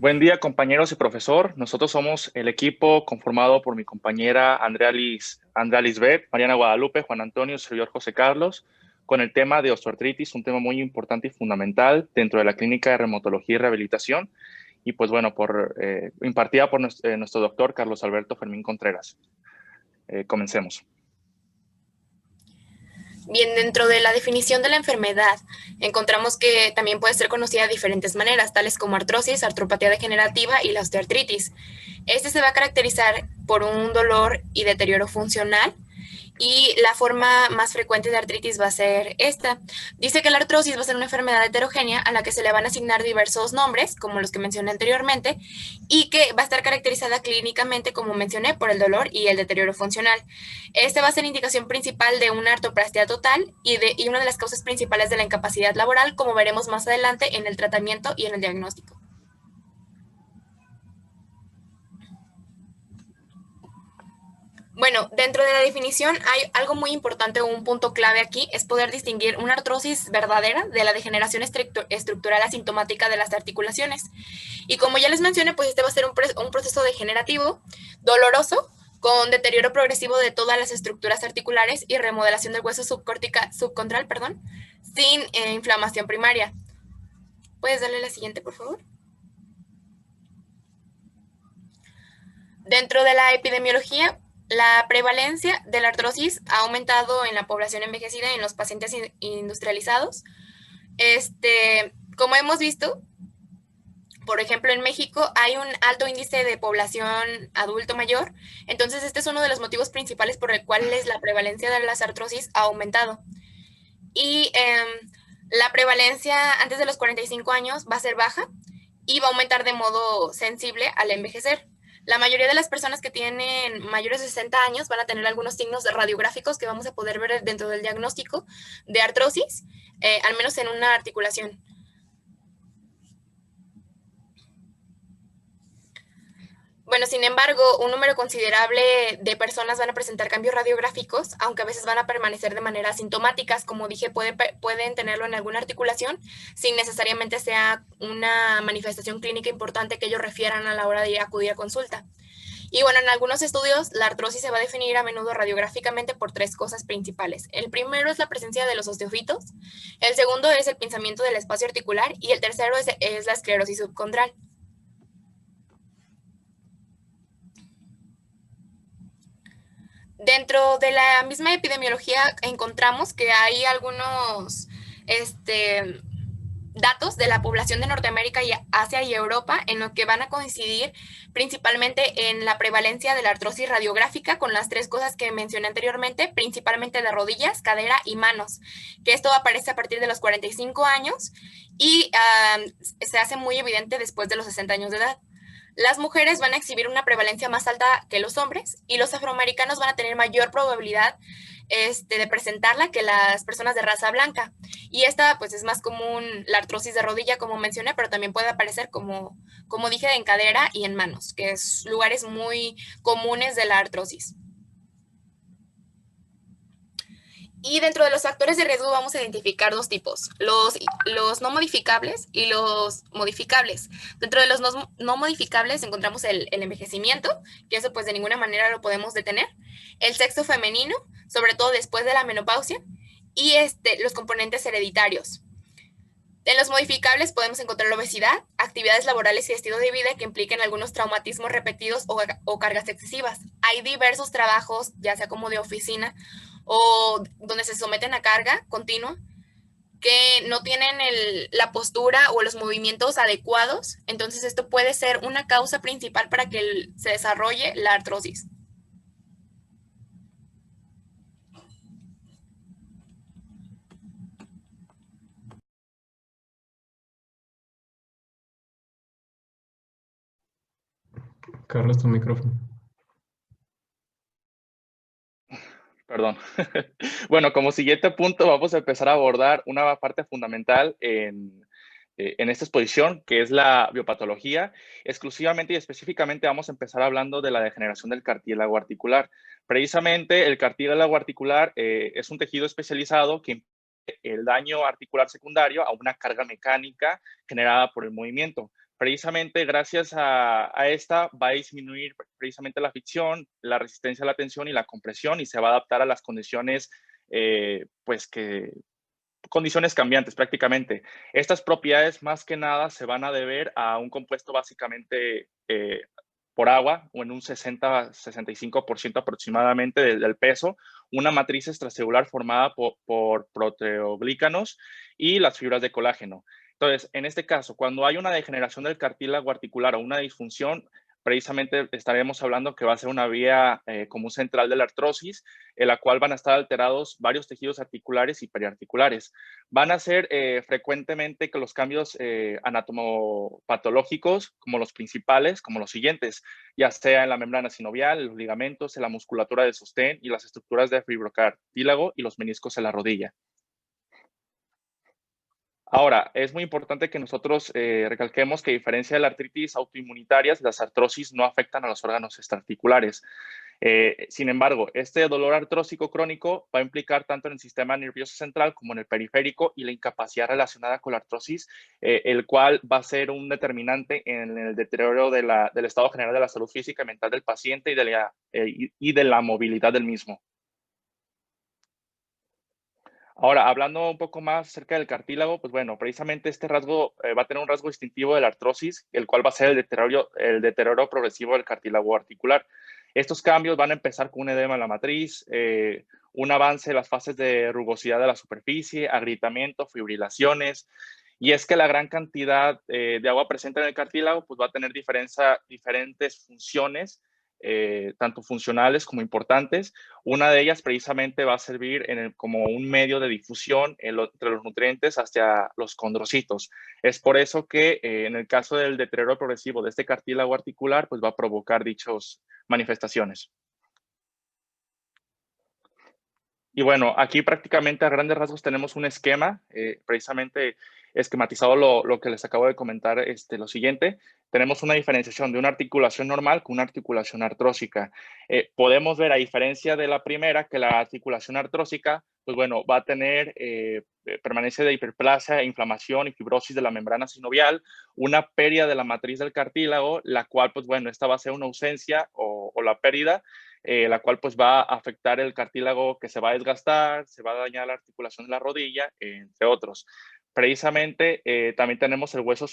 Buen día, compañeros y profesor. Nosotros somos el equipo conformado por mi compañera Andrea Lisbeth, Mariana Guadalupe, Juan Antonio, servidor José Carlos, con el tema de osteoartritis, un tema muy importante y fundamental dentro de la clínica de reumatología y rehabilitación. Y pues bueno, impartida por nuestro doctor Carlos Alberto Fermín Contreras. Comencemos. Bien, dentro de la definición de la enfermedad, encontramos que también puede ser conocida de diferentes maneras, tales como artrosis, artropatía degenerativa y la osteoartritis. Este se va a caracterizar por un dolor y deterioro funcional, y la forma más frecuente de artritis va a ser esta. Dice que la artrosis va a ser una enfermedad heterogénea a la que se le van a asignar diversos nombres, como los que mencioné anteriormente, y que va a estar caracterizada clínicamente, como mencioné, por el dolor y el deterioro funcional. Este va a ser indicación principal de una artroplastía total y una de las causas principales de la incapacidad laboral, como veremos más adelante en el tratamiento y en el diagnóstico. Bueno, dentro de la definición hay algo muy importante, un punto clave aquí, es poder distinguir una artrosis verdadera de la degeneración estructural asintomática de las articulaciones. Y como ya les mencioné, pues este va a ser un proceso degenerativo, doloroso, con deterioro progresivo de todas las estructuras articulares y remodelación del hueso subcontral, sin inflamación primaria. ¿Puedes darle la siguiente, por favor? Dentro de la epidemiología, la prevalencia de la artrosis ha aumentado en la población envejecida y en los pacientes industrializados. Como hemos visto, por ejemplo, en México hay un alto índice de población adulto mayor, entonces este es uno de los motivos principales por el cual la prevalencia de las artrosis ha aumentado. Y la prevalencia antes de los 45 años va a ser baja y va a aumentar de modo sensible al envejecer. La mayoría de las personas que tienen mayores de 60 años van a tener algunos signos radiográficos que vamos a poder ver dentro del diagnóstico de artrosis, al menos en una articulación. Bueno, sin embargo, un número considerable de personas van a presentar cambios radiográficos, aunque a veces van a permanecer de manera asintomáticas. Como dije, pueden tenerlo en alguna articulación sin necesariamente sea una manifestación clínica importante que ellos refieran a la hora de acudir a consulta. Y bueno, en algunos estudios la artrosis se va a definir a menudo radiográficamente por tres cosas principales. El primero es la presencia de los osteofitos, el segundo es el pinzamiento del espacio articular y el tercero es la esclerosis subcontral. Dentro de la misma epidemiología encontramos que hay algunos datos de la población de Norteamérica y Asia y Europa en lo que van a coincidir principalmente en la prevalencia de la artrosis radiográfica con las tres cosas que mencioné anteriormente, principalmente de rodillas, cadera y manos, que esto aparece a partir de los 45 años y se hace muy evidente después de los 60 años de edad. Las mujeres van a exhibir una prevalencia más alta que los hombres y los afroamericanos van a tener mayor probabilidad de presentarla que las personas de raza blanca. Y esta pues es más común la artrosis de rodilla, como mencioné, pero también puede aparecer como dije, en cadera y en manos, que es lugares muy comunes de la artrosis. Y dentro de los factores de riesgo vamos a identificar dos tipos, los no modificables y los modificables. Dentro de los no modificables encontramos el envejecimiento, que eso pues de ninguna manera lo podemos detener, el sexo femenino, sobre todo después de la menopausia, y los componentes hereditarios. En los modificables podemos encontrar la obesidad, actividades laborales y estilo de vida que impliquen algunos traumatismos repetidos o cargas excesivas. Hay diversos trabajos, ya sea como de oficina o donde se someten a carga continua, que no tienen la postura o los movimientos adecuados. Entonces esto puede ser una causa principal para que se desarrolle la artrosis. Carlos, tu micrófono. Perdón. Bueno, como siguiente punto vamos a empezar a abordar una parte fundamental en esta exposición, que es la biopatología. Exclusivamente y específicamente vamos a empezar hablando de la degeneración del cartílago articular. Precisamente el cartílago articular es un tejido especializado que impide el daño articular secundario a una carga mecánica generada por el movimiento. Precisamente gracias a esta va a disminuir precisamente la fricción, la resistencia a la tensión y la compresión y se va a adaptar a las condiciones, condiciones cambiantes prácticamente. Estas propiedades más que nada se van a deber a un compuesto básicamente por agua o en un 60-65% aproximadamente del peso, una matriz extracelular formada por proteoglícanos y las fibras de colágeno. Entonces, en este caso, cuando hay una degeneración del cartílago articular o una disfunción, precisamente estaremos hablando que va a ser una vía común central de la artrosis, en la cual van a estar alterados varios tejidos articulares y periarticulares. Van a ser frecuentemente que los cambios anatomopatológicos, como los principales, como los siguientes, ya sea en la membrana sinovial, en los ligamentos, en la musculatura de sostén y las estructuras de fibrocartílago y los meniscos en la rodilla. Ahora, es muy importante que nosotros recalquemos que a diferencia de la artritis autoinmunitarias, las artrosis no afectan a los órganos extraarticulares. Sin embargo, este dolor artrósico crónico va a implicar tanto en el sistema nervioso central como en el periférico y la incapacidad relacionada con la artrosis, el cual va a ser un determinante en el deterioro del estado general de la salud física y mental del paciente y de la movilidad del mismo. Ahora, hablando un poco más acerca del cartílago, pues bueno, precisamente este rasgo va a tener un rasgo distintivo de la artrosis, el cual va a ser el deterioro progresivo del cartílago articular. Estos cambios van a empezar con un edema en la matriz, un avance en las fases de rugosidad de la superficie, agrietamiento, fibrilaciones, y es que la gran cantidad de agua presente en el cartílago pues va a tener diferentes funciones, tanto funcionales como importantes. Una de ellas precisamente va a servir como un medio de difusión entre los nutrientes hacia los condrocitos. Es por eso que en el caso del deterioro progresivo de este cartílago articular, pues va a provocar dichas manifestaciones. Y bueno, aquí prácticamente a grandes rasgos tenemos un esquema, precisamente esquematizado lo que les acabo de comentar, lo siguiente. Tenemos una diferenciación de una articulación normal con una articulación artrósica. Podemos ver, a diferencia de la primera, que la articulación artrósica, pues bueno, va a tener permanencia de hiperplasia, inflamación y fibrosis de la membrana sinovial, una pérdida de la matriz del cartílago, la cual, pues bueno, esta va a ser una ausencia o la pérdida, la cual pues va a afectar el cartílago que se va a desgastar, se va a dañar la articulación de la rodilla, entre otros. Precisamente también tenemos el hueso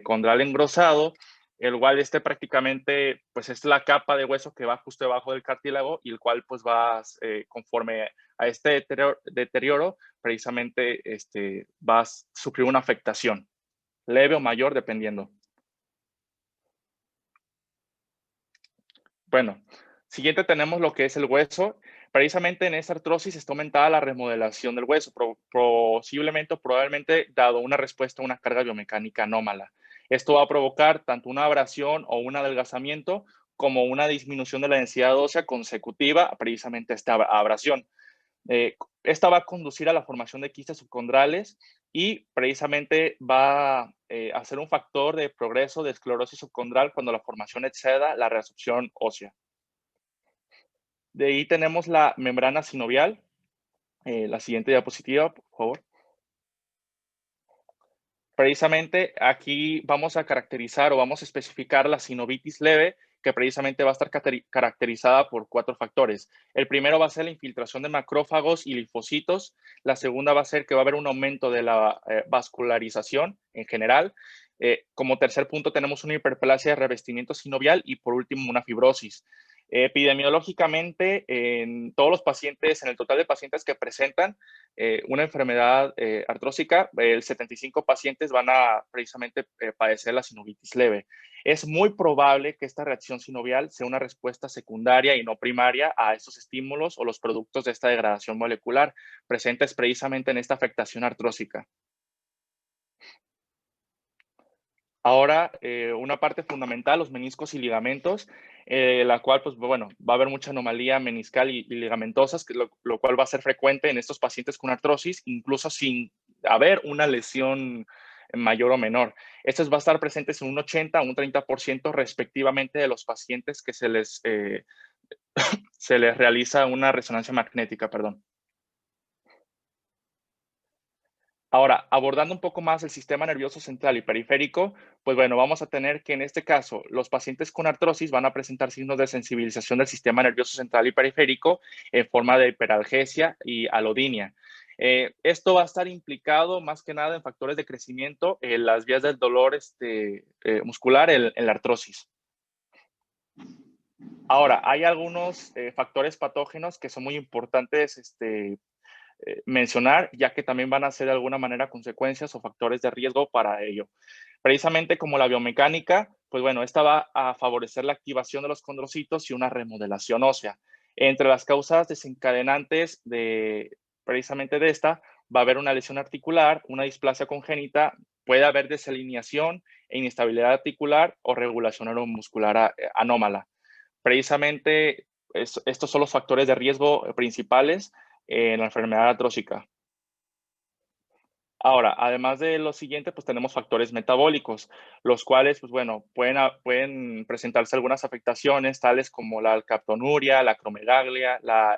condral engrosado, el cual prácticamente pues es la capa de hueso que va justo debajo del cartílago y el cual pues va conforme a este deterioro precisamente va a sufrir una afectación leve o mayor dependiendo. Bueno, siguiente tenemos lo que es el hueso. Precisamente en esta artrosis está aumentada la remodelación del hueso, posiblemente o probablemente dado una respuesta a una carga biomecánica anómala. Esto va a provocar tanto una abrasión o un adelgazamiento como una disminución de la densidad ósea consecutiva precisamente a esta abrasión. Esta va a conducir a la formación de quistes subcondrales y precisamente va a ser un factor de progreso de esclerosis subcondral cuando la formación exceda la reabsorción ósea. De ahí tenemos la membrana sinovial. La siguiente diapositiva, por favor. Precisamente aquí vamos a caracterizar o vamos a especificar la sinovitis leve, que precisamente va a estar caracterizada por 4 factores. El primero va a ser la infiltración de macrófagos y linfocitos. La segunda va a ser que va a haber un aumento de la vascularización en general. Como tercer punto tenemos una hiperplasia de revestimiento sinovial y por último una fibrosis. Epidemiológicamente, en todos los pacientes, en el total de pacientes que presentan una enfermedad artrósica, el 75 pacientes van a precisamente padecer la sinovitis leve. Es muy probable que esta reacción sinovial sea una respuesta secundaria y no primaria a estos estímulos o los productos de esta degradación molecular presentes precisamente en esta afectación artrósica. Ahora, una parte fundamental, los meniscos y ligamentos, la cual, pues bueno, va a haber mucha anomalía meniscal y ligamentosas, lo cual va a ser frecuente en estos pacientes con artrosis, incluso sin haber una lesión mayor o menor. Estos va a estar presentes en un 80 a un 30% respectivamente de los pacientes que se les realiza una resonancia magnética, perdón. Ahora, abordando un poco más el sistema nervioso central y periférico, pues bueno, vamos a tener que en este caso los pacientes con artrosis van a presentar signos de sensibilización del sistema nervioso central y periférico en forma de hiperalgesia y alodinia. Esto va a estar implicado más que nada en factores de crecimiento en las vías del dolor muscular en la artrosis. Ahora, hay algunos factores patógenos que son muy importantes mencionar, ya que también van a ser de alguna manera consecuencias o factores de riesgo para ello. Precisamente como la biomecánica, pues bueno, esta va a favorecer la activación de los condrocitos y una remodelación ósea. Entre las causas desencadenantes precisamente de esta, va a haber una lesión articular, una displasia congénita, puede haber desalineación e inestabilidad articular o regulación neuromuscular anómala. Precisamente estos son los factores de riesgo principales en la enfermedad artrósica. Ahora, además de lo siguiente, pues tenemos factores metabólicos, los cuales, pues bueno, pueden presentarse algunas afectaciones, tales como la alcaptonuria, la acromegalia, la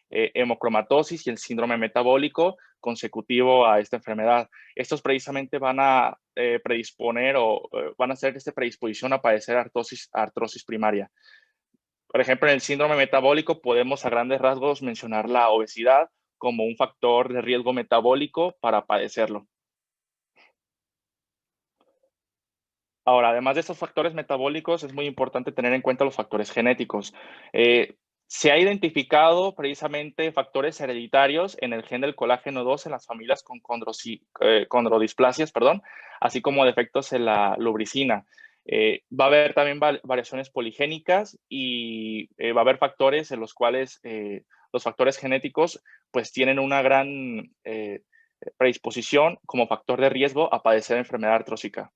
hemocromatosis y el síndrome metabólico consecutivo a esta enfermedad. Estos precisamente van a predisponer o van a hacer predisposición a padecer artrosis primaria. Por ejemplo, en el síndrome metabólico podemos a grandes rasgos mencionar la obesidad como un factor de riesgo metabólico para padecerlo. Ahora, además de estos factores metabólicos, es muy importante tener en cuenta los factores genéticos. Se ha identificado precisamente factores hereditarios en el gen del colágeno 2 en las familias con condrodisplasias, así como defectos en la lubricina. Va a haber también variaciones poligénicas y va a haber factores en los cuales los factores genéticos pues tienen una gran predisposición como factor de riesgo a padecer enfermedad artrósica.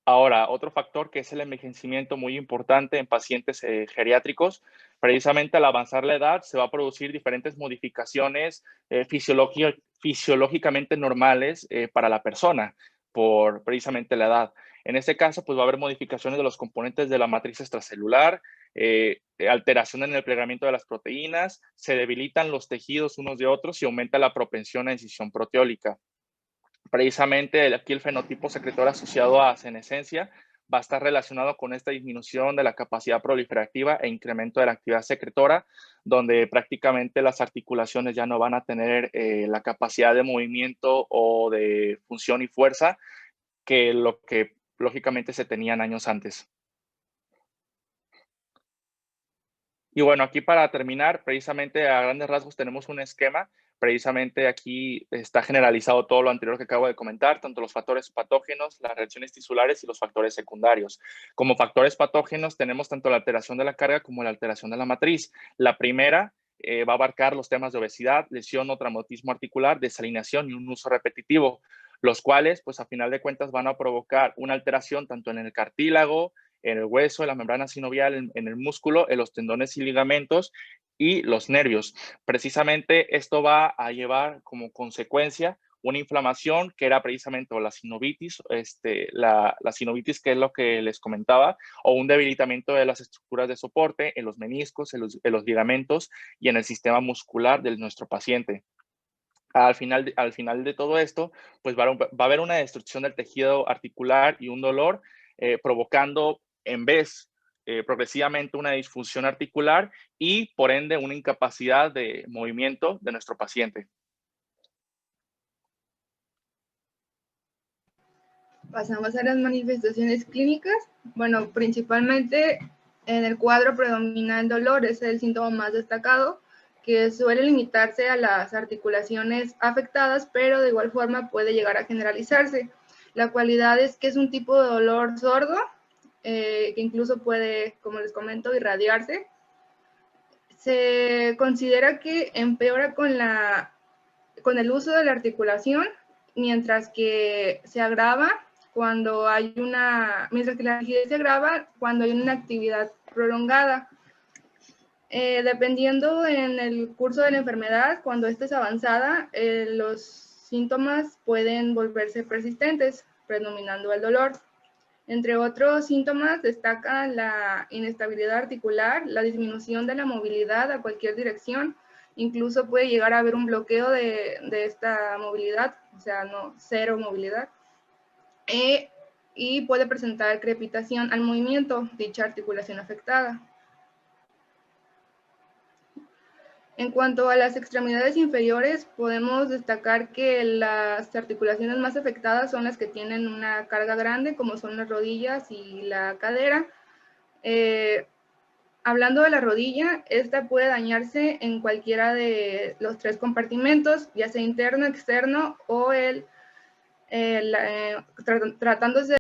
Ahora, otro factor que es el envejecimiento muy importante en pacientes geriátricos, precisamente al avanzar la edad se va a producir diferentes modificaciones fisiológicamente normales para la persona por precisamente la edad. En este caso, pues va a haber modificaciones de los componentes de la matriz extracelular, alteración en el plegamiento de las proteínas, se debilitan los tejidos unos de otros y aumenta la propensión a escisión proteólica. Precisamente aquí el fenotipo secretor asociado a senescencia va a estar relacionado con esta disminución de la capacidad proliferativa e incremento de la actividad secretora, donde prácticamente las articulaciones ya no van a tener la capacidad de movimiento o de función y fuerza que lo que lógicamente se tenían años antes. Y bueno, aquí para terminar, precisamente a grandes rasgos tenemos un esquema. Precisamente aquí está generalizado todo lo anterior que acabo de comentar, tanto los factores patógenos, las reacciones tisulares y los factores secundarios. Como factores patógenos tenemos tanto la alteración de la carga como la alteración de la matriz. La primera va a abarcar los temas de obesidad, lesión o traumatismo articular, desalineación y un uso repetitivo, los cuales, pues a final de cuentas, van a provocar una alteración tanto en el cartílago, en el hueso, en la membrana sinovial, en el músculo, en los tendones y ligamentos y los nervios. Precisamente esto va a llevar como consecuencia una inflamación que era precisamente la sinovitis, la sinovitis que es lo que les comentaba, o un debilitamiento de las estructuras de soporte en los meniscos, en los ligamentos y en el sistema muscular de nuestro paciente. Al final de todo esto, pues va a haber una destrucción del tejido articular y un dolor, provocando en vez progresivamente una disfunción articular y por ende una incapacidad de movimiento de nuestro paciente. Pasamos a las manifestaciones clínicas. Bueno, principalmente en el cuadro predomina el dolor, es el síntoma más destacado, que suele limitarse a las articulaciones afectadas, pero de igual forma puede llegar a generalizarse. La cualidad es que es un tipo de dolor sordo, que incluso puede, como les comento, irradiarse. Se considera que empeora con el uso de la articulación, mientras que se agrava mientras que la rigidez se agrava cuando hay una actividad prolongada. Dependiendo en el curso de la enfermedad, cuando esta es avanzada, los síntomas pueden volverse persistentes, predominando el dolor. Entre otros síntomas destacan la inestabilidad articular, la disminución de la movilidad a cualquier dirección Incluso puede llegar a haber un bloqueo de esta movilidad, o sea, no, cero movilidad. Y puede presentar crepitación al movimiento, dicha articulación afectada. En cuanto a las extremidades inferiores, podemos destacar que las articulaciones más afectadas son las que tienen una carga grande, como son las rodillas y la cadera. Hablando de la rodilla, esta puede dañarse en cualquiera de los 3 compartimentos, ya sea interno, externo o tratándose